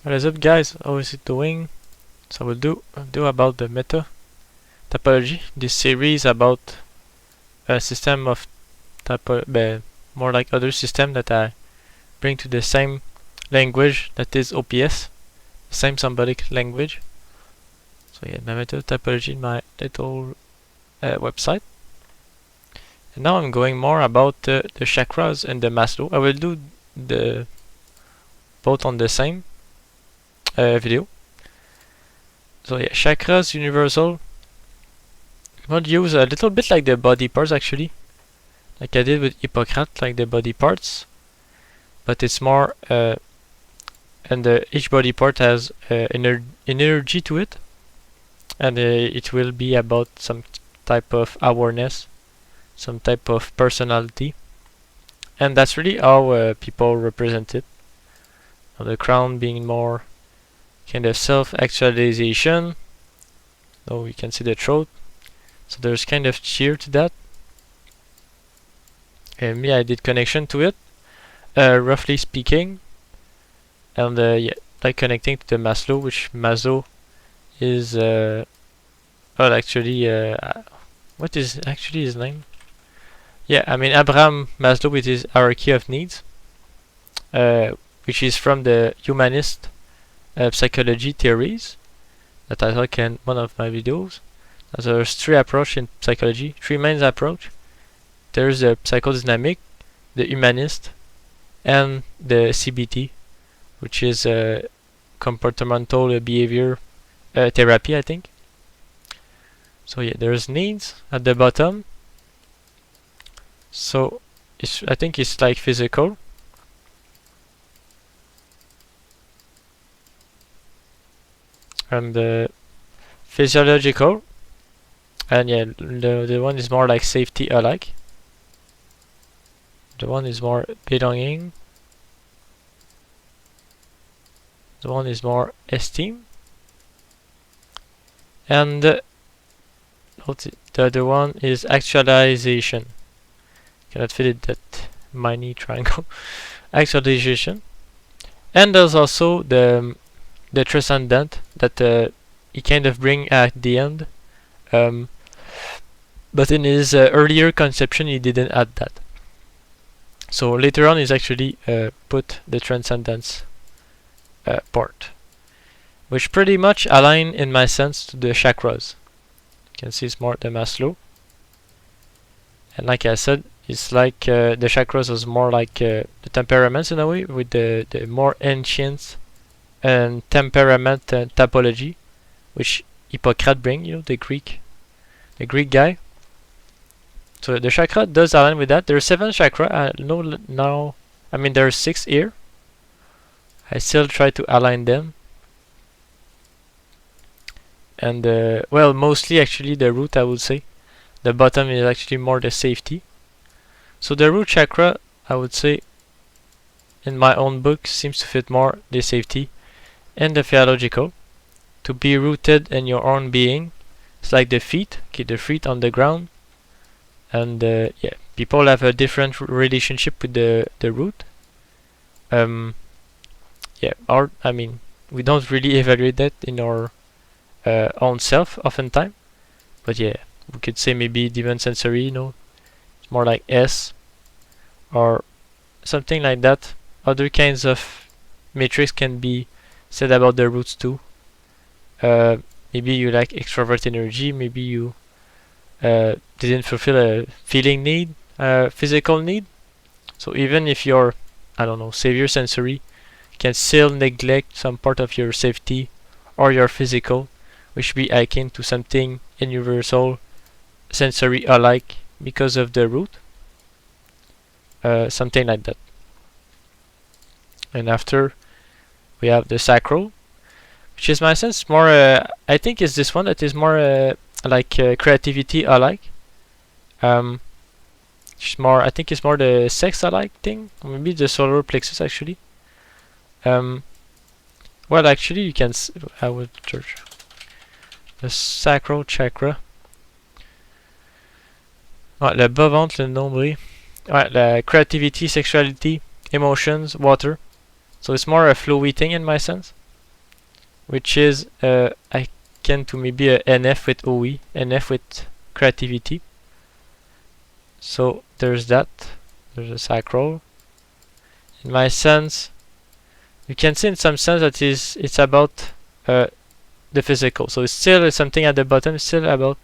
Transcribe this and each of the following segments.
What is up, guys? How is it doing? So we'll do about the meta typology. This series about a system of more like other system that I bring to the same language that is OPS, same symbolic language. So yeah, my meta typology in my little website. And now I'm going more about the chakras and the Maslow. I will do the both on the same video. So yeah, chakras universal. I'll use a little bit like the body parts actually, like I did with Hippocrates, like the body parts, but it's more and each body part has energy to it, and it will be about some type of awareness, some type of personality, and that's really how people represent it. Now, the crown being more kind of self-actualization. So you can see the throat. So there's kind of cheer to that. And me, I did connection to it, roughly speaking. And yeah, like connecting to the Maslow, which Maslow is well, actually, what is actually his name? Yeah, I mean Abraham Maslow with his hierarchy of needs, which is from the humanist psychology theories that I talk in one of my videos. There's three approaches in psychology, three main approach. There's the psychodynamic, the humanist, and the CBT, which is comportamental behavior therapy, I think. So yeah, there's needs at the bottom. So I think it's like physical. And physiological. And yeah, the one is more like safety alike. The one is more belonging. The one is more esteem. And the other one is actualization. Cannot fit it that mini triangle. Actualization. And there's also the transcendent that he kind of bring at the end. But in his earlier conception he didn't add that. So later on he's actually put the transcendence part, which pretty much align in my sense to the chakras. You can see it's more the Maslow. And like I said, it's like the chakras was more like the temperaments in a way, with the more ancient and temperament and typology, which Hippocrates bring, you know, the Greek guy. So the chakra does align with that. There are 7 chakra. I know now. I mean, there are 6 here. I still try to align them. And well, mostly actually the root, I would say. The bottom is actually more the safety. So the root chakra, I would say, in my own book, seems to fit more the safety and the theological. To be rooted in your own being. It's like the feet. Okay, the feet on the ground. And yeah, people have a different relationship with the root. Yeah, I mean, we don't really evaluate that in our own self oftentimes. But yeah, we could say maybe divine sensory, you know, it's more like S or something like that. Other kinds of metrics can be said about the roots too. Maybe you like extrovert energy, maybe you didn't fulfill a feeling need, physical need. So even if you're, I don't know, severe sensory, you can still neglect some part of your safety or your physical, which be akin to something universal, sensory alike because of the root. Something like that. And after we have the sacral, which is my sense more, I think is this one that is more like creativity alike. It's more, I think it's more the sex alike thing, or maybe the solar plexus actually. Well, actually, you can. I would search the sacral chakra. Ouais, le bas ventre, le nombril. Ouais, la creativity, sexuality, emotions, water. So it's more a flowy thing in my sense. which is akin to maybe a NF with OE, NF with creativity. So there's that. There's a sacral. In my sense, you can see in some sense that it's about the physical. So it's still something at the bottom. It's still about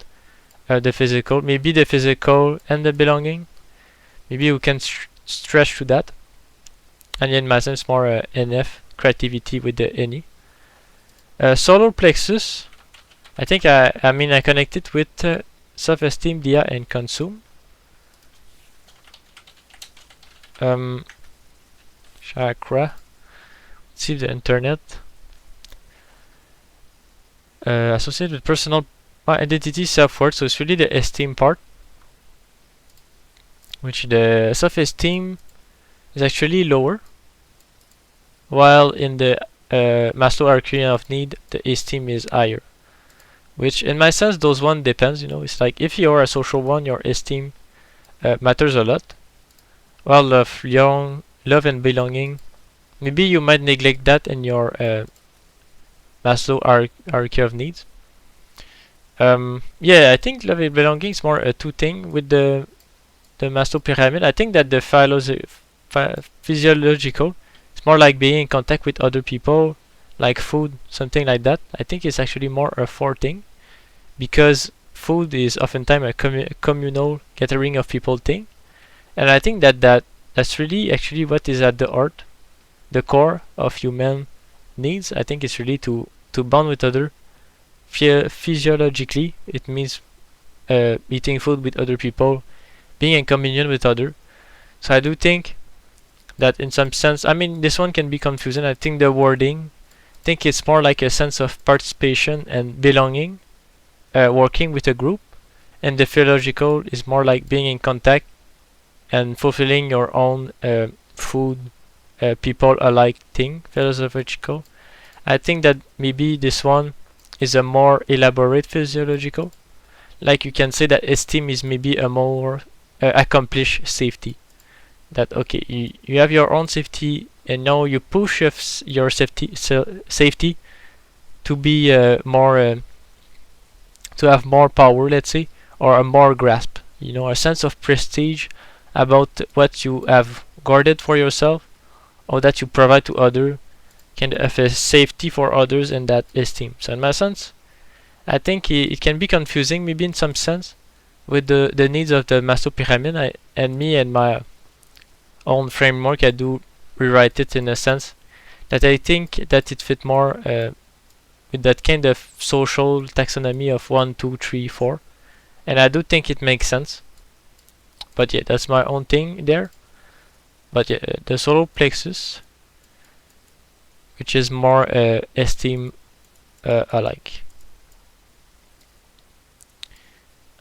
the physical. Maybe the physical and the belonging. Maybe we can stretch to that. And in my sense, more NF creativity with the NE. Solar plexus. I think I connect it with self-esteem, DI, and consume. Chakra. Let's see the internet. Associated with personal identity, self-worth. So it's really the esteem part, which the self-esteem is actually lower, while in the Maslow hierarchy of need, the esteem is higher. Which, in my sense, those one depends. It's like if you're a social one, your esteem matters a lot. While love and belonging, maybe you might neglect that in your Maslow hierarchy of needs. Yeah, I think love and belonging is more a two thing with the Maslow pyramid. I think that the physiological, it's more like being in contact with other people, like food, something like that. I think it's actually more a four thing, because food is oftentimes a communal gathering of people thing, and I think that's really actually what is at the heart, the core of human needs. I think it's really to bond with other. Physiologically, it means eating food with other people, being in communion with other. So I do think that in some sense, this one can be confusing. I think the wording, I think it's more like a sense of participation and belonging, working with a group, and the physiological is more like being in contact and fulfilling your own food, people alike thing, philosophical. I think that maybe this one is a more elaborate physiological. Like you can say that esteem is maybe a more accomplished safety. That okay, you have your own safety, and now you push your safety to be more to have more power, let's say, or a more grasp. A sense of prestige about what you have guarded for yourself, or that you provide to others, kind of a safety for others, and that esteem. So in my sense, I think it can be confusing, maybe in some sense, with the needs of the Maslow pyramid. And me and my own framework, I do rewrite it in a sense that I think that it fit more with that kind of social taxonomy of 1, 2, 3, 4, and I do think it makes sense. But yeah, that's my own thing there. But yeah, the solar plexus, which is more esteem alike.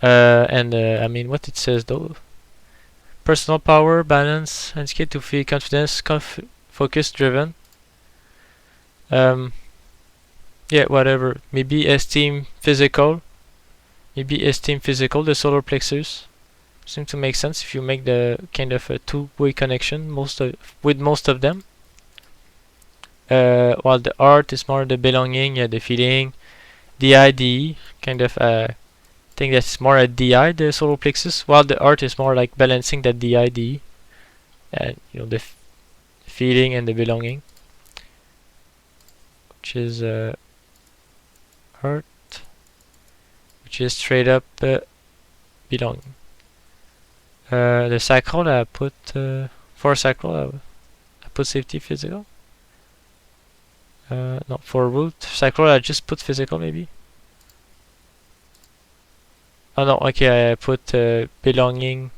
And what it says though: personal power, balance, and skill to feel confidence, focus, driven. Yeah, whatever. Maybe esteem physical. The solar plexus seems to make sense if you make the kind of a two-way connection with most of them. While the art is more the belonging, the feeling, the IDE, kind of thing that's more a DI, the solar plexus, while the art is more like balancing that DI, and the feeling and the belonging, which is art, which is straight up belonging. The sacral, I put for sacral, I put safety physical. No, for root sacral, I just put physical maybe. Oh no, okay, I put belonging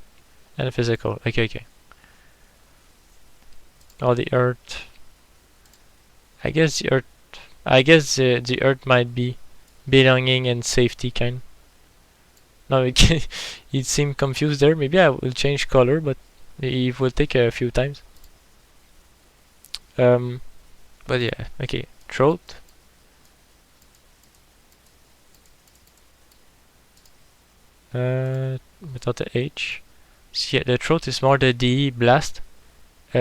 and physical. Okay. Oh, the earth. I guess the earth might be belonging and safety kind. No, it seemed confused there. Maybe I will change color, but it will take a few times. But yeah, okay. Throat. Without the H. So yeah, the throat is more the D blast.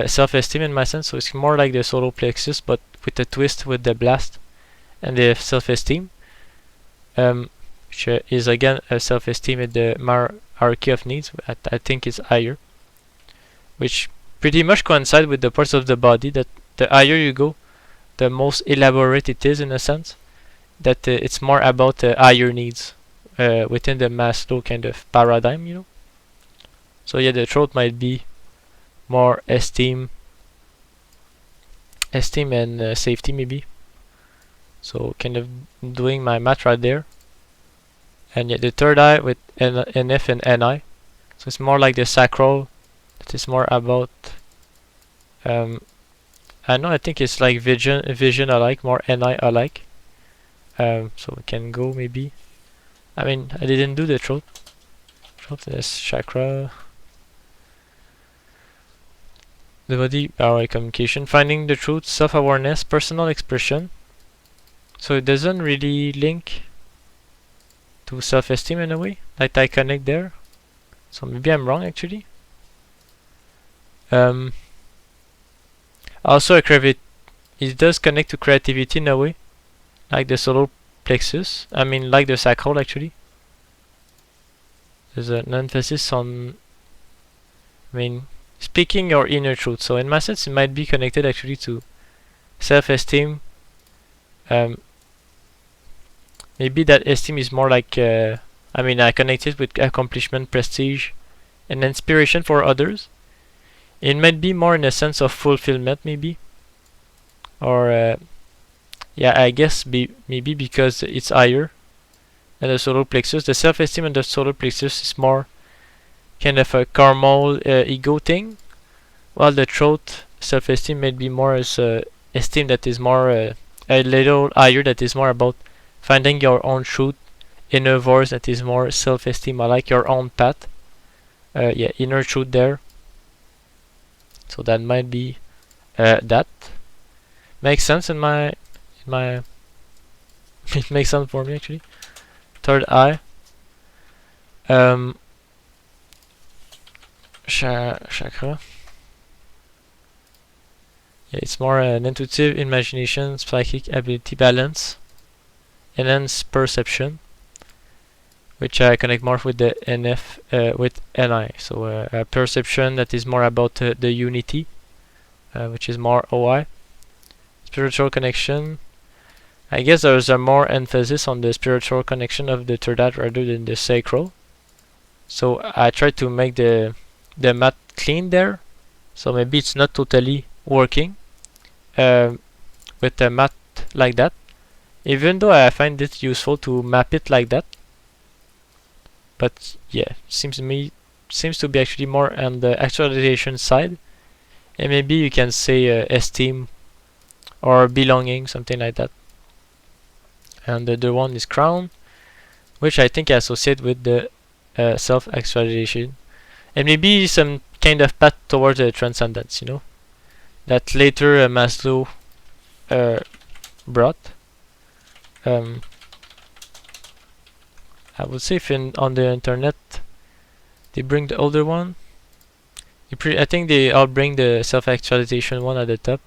Self-esteem in my sense, so it's more like the solar plexus, but with a twist with the blast. and the self-esteem, which is again a self-esteem in the hierarchy of needs. I think it's higher, which pretty much coincide with the parts of the body that the higher you go, the most elaborate it is, in a sense that it's more about higher needs within the Maslow kind of paradigm, you know. So yeah, the throat might be more esteem and safety maybe. So kind of doing my math right there. And yet the third eye with NF and NI. So it's more like the sacral. It is more about I think it's like vision alike, more NI alike. So we can go maybe. I mean, I didn't do the throat. Throat is chakra. The body, power, communication, finding the truth, self-awareness, personal expression. So it doesn't really link to self-esteem in a way, like I connect there. So maybe I'm wrong actually. Also, it does connect to creativity in a way, like the solar plexus. I mean, like the sacral actually. There's an emphasis on, I mean, speaking your inner truth. So in my sense, it might be connected actually to self-esteem. Maybe that esteem is more like, I mean, I connect it with accomplishment, prestige, and inspiration for others. It might be more in a sense of fulfillment, maybe, or yeah, I guess maybe because it's higher than the solar plexus. The self-esteem in the solar plexus is more kind of a caramel ego thing, while the throat self-esteem may be more as esteem that is more a little higher, that is more about finding your own truth, inner voice, that is more self-esteem. I like your own path. Yeah, inner truth there. So that might be that makes sense in my it makes sense for me actually. Third eye, chakra. Yeah, it's more an intuitive imagination, psychic ability, balance, enhanced perception, which I connect more with the NF with NI. So a perception that is more about the unity, which is more OI. Spiritual connection. I guess there's a more emphasis on the spiritual connection of the third eye rather than the sacral. So I try to make the math clean there. So maybe it's not totally working with the math like that. Even though I find it useful to map it like that. But yeah, seems to be actually more on the actualization side, and maybe you can say esteem or belonging, something like that. And the other one is crown, which I think I associate with the self-actualization, and maybe some kind of path towards the transcendence, you know, that later Maslow brought. I would say if on the internet they bring the older one, I think they all bring the self-actualization one at the top.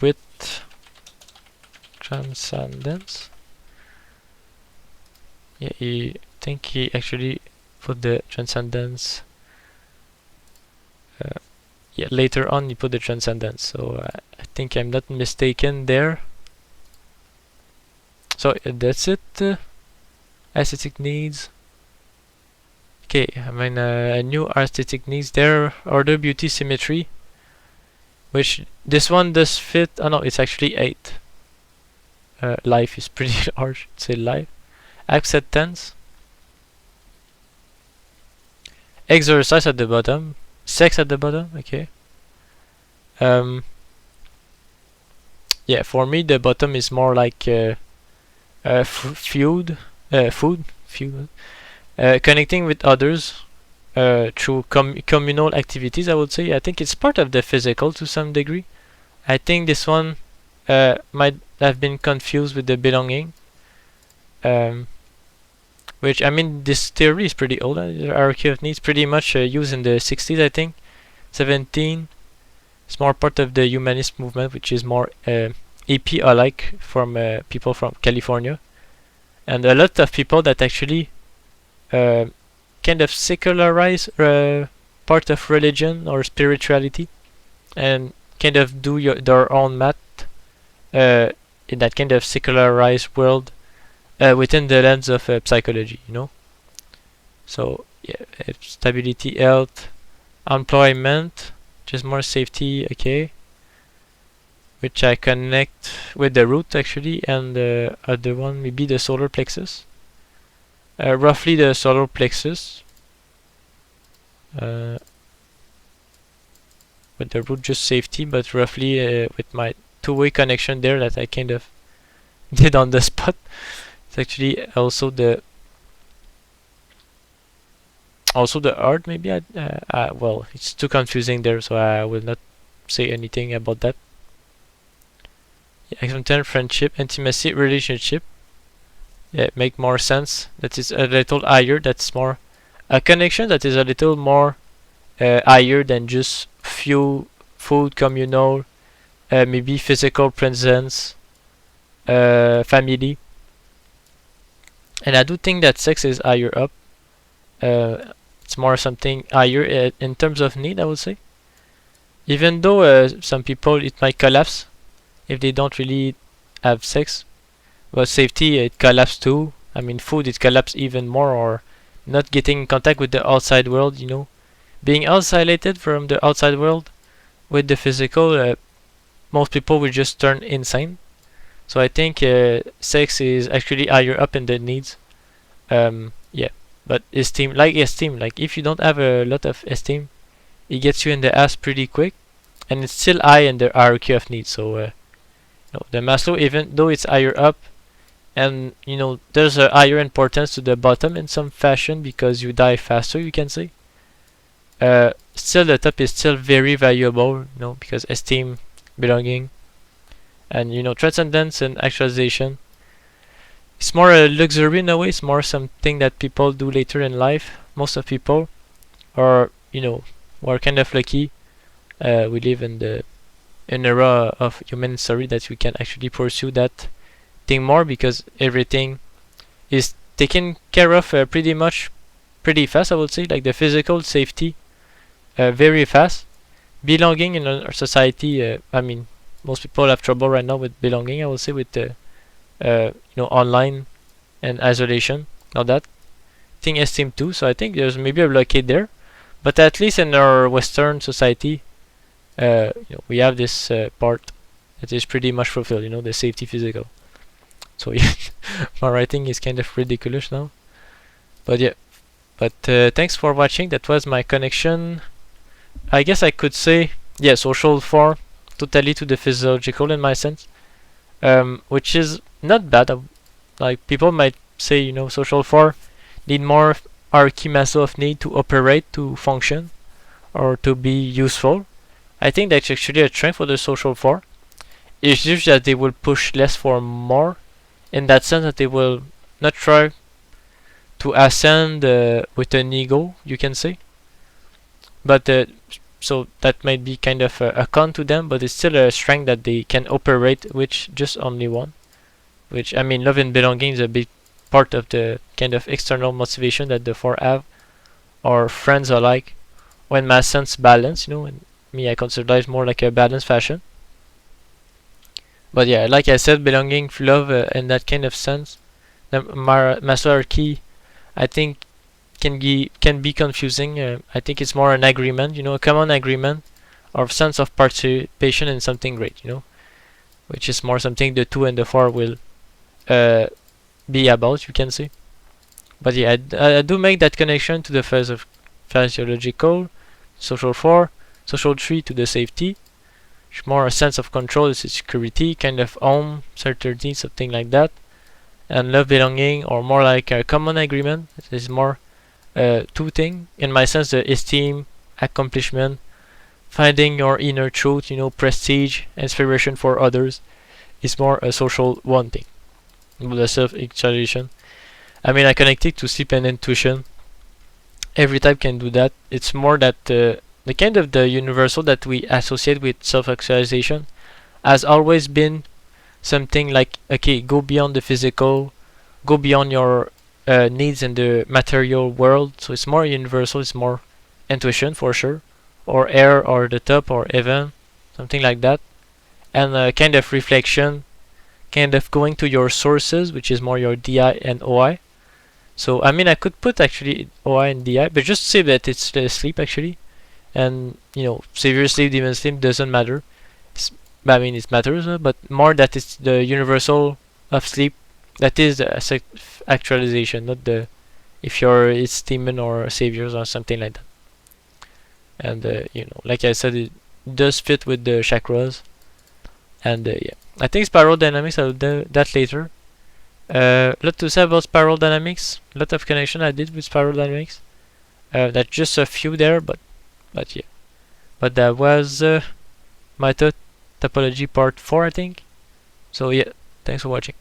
With transcendence. Yeah, I think he actually put the transcendence. Yeah, later on he put the transcendence. So I think I'm not mistaken there. So that's it. Aesthetic needs. Okay, I mean new aesthetic needs there. Order, beauty, symmetry. Which this one does fit. Oh no, it's actually 8. Life is pretty harsh. Say life. Acceptance. Exercise at the bottom. Sex at the bottom. Okay. Yeah, for me the bottom is more like food, connecting with others through communal activities. I would say I think it's part of the physical to some degree. I think this one might have been confused with the belonging, which I mean this theory is pretty old. The hierarchy of needs pretty much used in the 60s, I think, 17. It's more part of the humanist movement, which is more hippie alike from people from California, and a lot of people that actually kind of secularize part of religion or spirituality and kind of do their own math in that kind of secularized world within the lens of psychology, you know. So yeah, stability, health, employment, just more safety, okay, which I connect with the root actually, and the other one maybe the solar plexus. Roughly the solar plexus. With the root just safety, but roughly with my two-way connection there that I kind of did on the spot. It's actually also the heart maybe. Well, it's too confusing there, so I will not say anything about that. Yeah, content, friendship, intimacy, relationship. Yeah, make more sense. That is a little higher. That's more a connection that is a little more higher than just few food, communal, maybe physical presence, family. And I do think that sex is higher up. It's more something higher in terms of need, I would say. Even though some people it might collapse if they don't really have sex. But safety it collapses too. I mean, food it collapses even more, or not getting in contact with the outside world, you know. Being isolated from the outside world with the physical, most people will just turn insane. So I think sex is actually higher up in the needs. Yeah, but esteem, like if you don't have a lot of esteem, it gets you in the ass pretty quick, and it's still high in the hierarchy of needs. So no, the Maslow, even though it's higher up, and you know there's a higher importance to the bottom in some fashion because you die faster, you can say. Still the top is still very valuable, you know, because esteem, belonging, and you know transcendence and actualization. It's more a luxury in a way. It's more something that people do later in life. Most of people, or you know, we're kind of lucky. We live in the an era of human history that we can actually pursue that thing more because everything is taken care of pretty fast. I would say, like the physical safety, very fast. Belonging in our society. I mean, most people have trouble right now with belonging. I would say with the you know, online and isolation, all that thing esteem too. So I think there's maybe a blockade there, but at least in our Western society, you know, we have this part that is pretty much fulfilled. You know, the safety physical. So yeah, my writing is kind of ridiculous now, but yeah. But thanks for watching. That was my connection. I guess I could say, yeah, social 4 totally to the physiological in my sense, which is not bad. Like people might say, you know, social 4 need more hierarchy Maslow of need to operate, to function, or to be useful. I think that's actually a strength for the social 4. It's just that they will push less for more, in that sense that they will not try to ascend with an ego, you can say. But so that might be kind of a con to them, but it's still a strength that they can operate with just only one. Which, I mean, love and belonging is a big part of the kind of external motivation that the 4 have, or friends alike. When my sense balance, you know, and me I consider life more like a balanced fashion. But yeah, like I said, belonging, love, in that kind of sense, the Maslow, I think can be confusing. I think it's more an agreement, you know, a common agreement or sense of participation in something great, you know, which is more something the 2 and the 4 will be about, you can say. But yeah, I do make that connection to the phase of physiological, social 4, social 3 to the safety. It's more a sense of control, it's a security, kind of home, certainty, something like that. And love, belonging, or more like a common agreement. It is more two things. In my sense, the esteem, accomplishment, finding your inner truth, you know, prestige, inspiration for others, is more a social one thing. The self-actualization. I mean, I connect it to sleep and intuition. Every type can do that. It's more that the kind of the universal that we associate with self-actualization has always been something like, okay, go beyond the physical, go beyond your needs in the material world. So it's more universal, it's more intuition for sure, or air, or the top, or heaven, something like that. And kind of reflection, kind of going to your sources, which is more your DI and OI. So I mean, I could put actually OI and DI, but just say that it's sleep actually. And severe sleep, demon sleep doesn't matter. I mean, it matters, but more that it's the universal of sleep that is the actualization, not the if you're it's demon or saviors or something like that. And like I said, it does fit with the chakras. And yeah, I think spiral dynamics, I'll do that later. Lot to say about spiral dynamics. Lot of connection I did with spiral dynamics. That's just a few there, but yeah. But that was my topology part 4, I think. So yeah, thanks for watching.